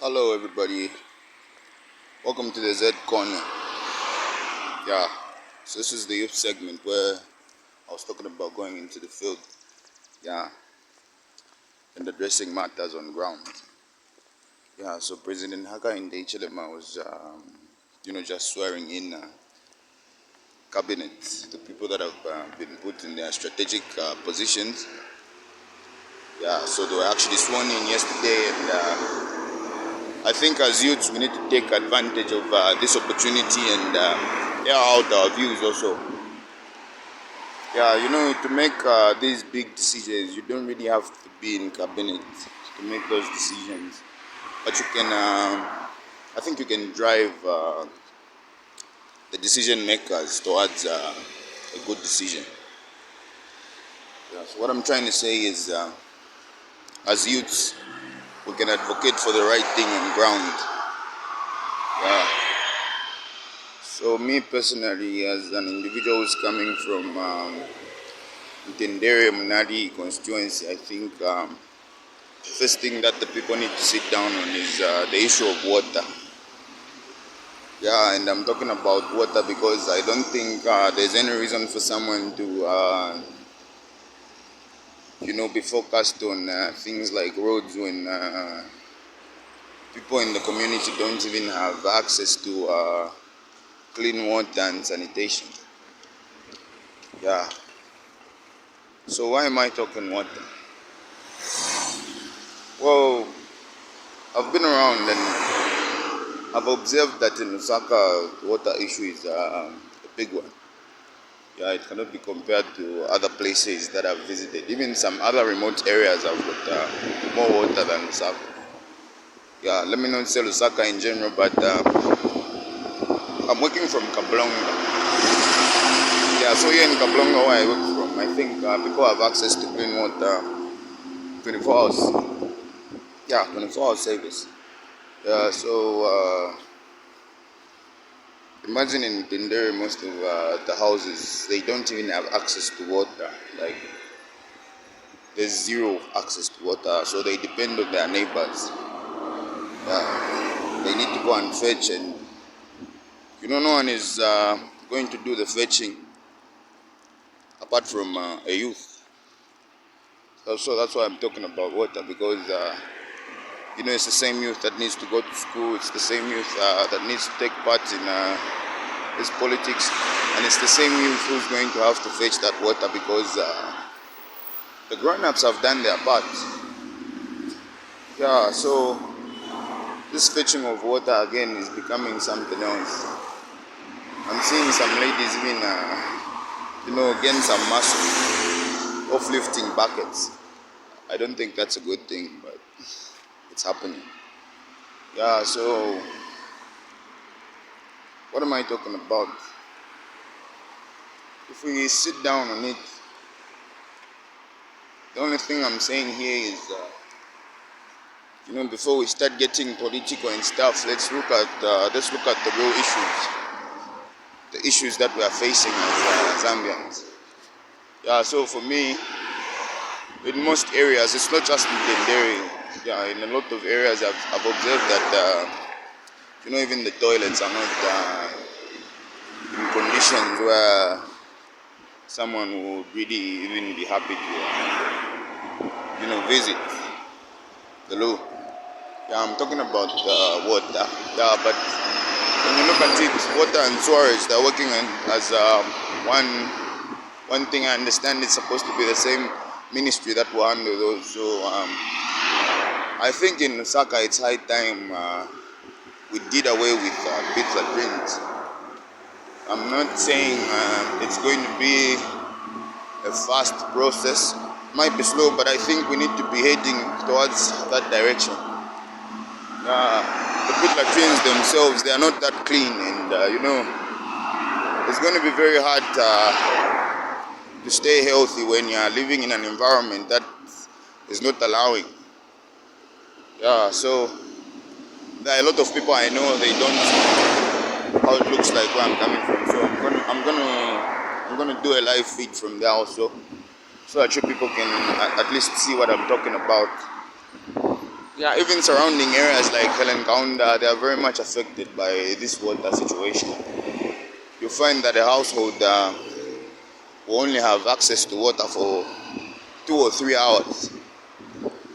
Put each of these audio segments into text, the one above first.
Hello, everybody. Welcome to the Z Corner. Yeah, so this is the youth segment where I was talking about going into the field. Yeah, and addressing matters on ground. Yeah, so President Hakainde Hichilema was, just swearing in cabinet, the people that have been put in their strategic positions. Yeah, so they were actually sworn in yesterday, and I think as youths we need to take advantage of this opportunity and air out our views also. Yeah, to make these big decisions, you don't really have to be in cabinet to make those decisions. But you can, I think you can drive the decision makers towards a good decision. Yeah, so what I'm trying to say is, as youths, we can advocate for the right thing on ground. Yeah. So me personally, as an individual who's coming from Tendere Munadi constituency, I think the first thing that the people need to sit down on is the issue of water. Yeah, and I'm talking about water because I don't think there's any reason for someone to, be focused on things like roads when people in the community don't even have access to clean water and sanitation. Yeah. So why am I talking water? Well, I've been around and I've observed that in Osaka, water issue is a big one. Yeah, it cannot be compared to other places that I've visited. Even some other remote areas have got more water than Osaka. Yeah, let me not say Osaka in general, but I'm working from Kablonga. Yeah, so here in Kablonga, where I work from, I think people have access to clean water 24 hours. Yeah, 24 hour service. Yeah, so imagine in Tindere, most of the houses, they don't even have access to water. Like, there's zero access to water, so they depend on their neighbors. They need to go and fetch, and no one is going to do the fetching apart from a youth. So that's why I'm talking about water, because it's the same youth that needs to go to school, it's the same youth that needs to take part in this politics, and it's the same youth who's going to have to fetch that water because the grown-ups have done their part. Yeah, so this fetching of water again is becoming something else. I'm seeing some ladies even, getting some muscle of lifting buckets. I don't think that's a good thing, but it's happening. Yeah, so what am I talking about? If we sit down on it, the only thing I'm saying here is, before we start getting political and stuff, let's look at the real issues, the issues that we are facing as Zambians. Yeah, so for me, in most areas, it's not just in Tendere. Yeah, in a lot of areas, I've observed that even the toilets are not in conditions where someone would really even be happy to visit the loo. Yeah, I'm talking about water. Yeah, but when you look at it, water and storage, they're working as one thing. I understand it's supposed to be the same ministry that will handle those. So I think in Osaka it's high time we did away with pit latrines. I'm not saying it's going to be a fast process. Might be slow, but I think we need to be heading towards that direction. The pit latrines themselves, they are not that clean, and it's going to be very hard to stay healthy when you are living in an environment that is not allowing. Yeah, so there are a lot of people I know, they don't know how it looks like where I'm coming from. So I'm gonna do a live feed from there also, so that you people can at least see what I'm talking about. Yeah, even surrounding areas like Helen Kaunda, they are very much affected by this water situation. You find that a household will only have access to water for 2 or 3 hours.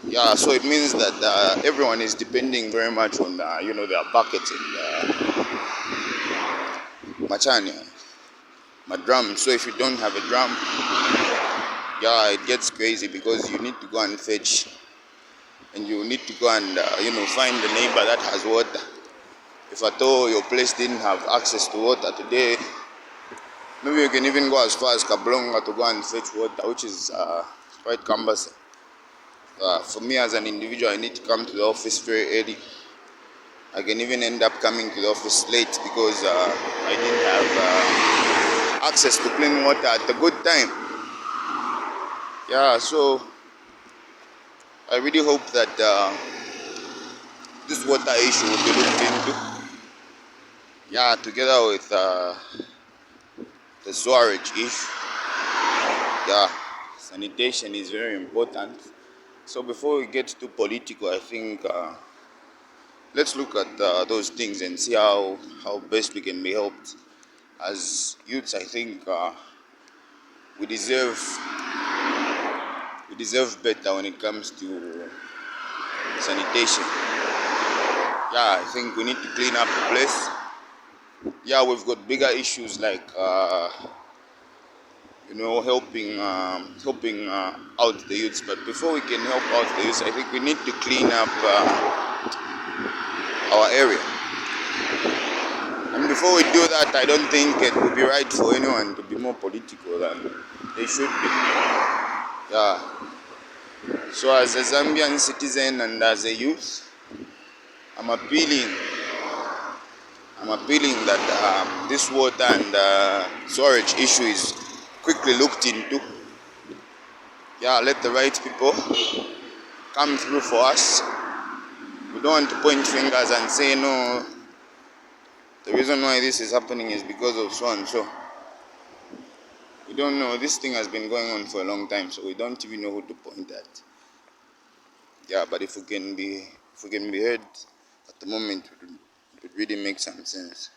Yeah, so it means that everyone is depending very much on their buckets and machania, my drum. So if you don't have a drum, yeah, it gets crazy because you need to go and fetch, and you need to go and find the neighbor that has water. If at all your place didn't have access to water today, maybe you can even go as far as Kablonga to go and fetch water, which is quite cumbersome. For me as an individual, I need to come to the office very early. I can even end up coming to the office late because I didn't have access to clean water at a good time. Yeah, so I really hope that this water issue will be looked into. Yeah, together with the sewerage issue. Yeah, sanitation is very important. So before we get too political, I think let's look at those things and see how best we can be helped. As youths, I think we deserve we deserve better when it comes to sanitation. Yeah, I think we need to clean up the place. Yeah, we've got bigger issues like helping out the youths. But before we can help out the youths, I think we need to clean up our area. And before we do that, I don't think it would be right for anyone to be more political than they should be. Yeah. So as a Zambian citizen and as a youth, I'm appealing. I'm appealing that this water and storage issue is quickly looked into. Yeah, let the right people come through for us. We don't want to point fingers and say no. The reason why this is happening is because of so and so. We don't know. This thing has been going on for a long time, so we don't even know who to point at. Yeah, but if we can be heard at the moment, it would really make some sense.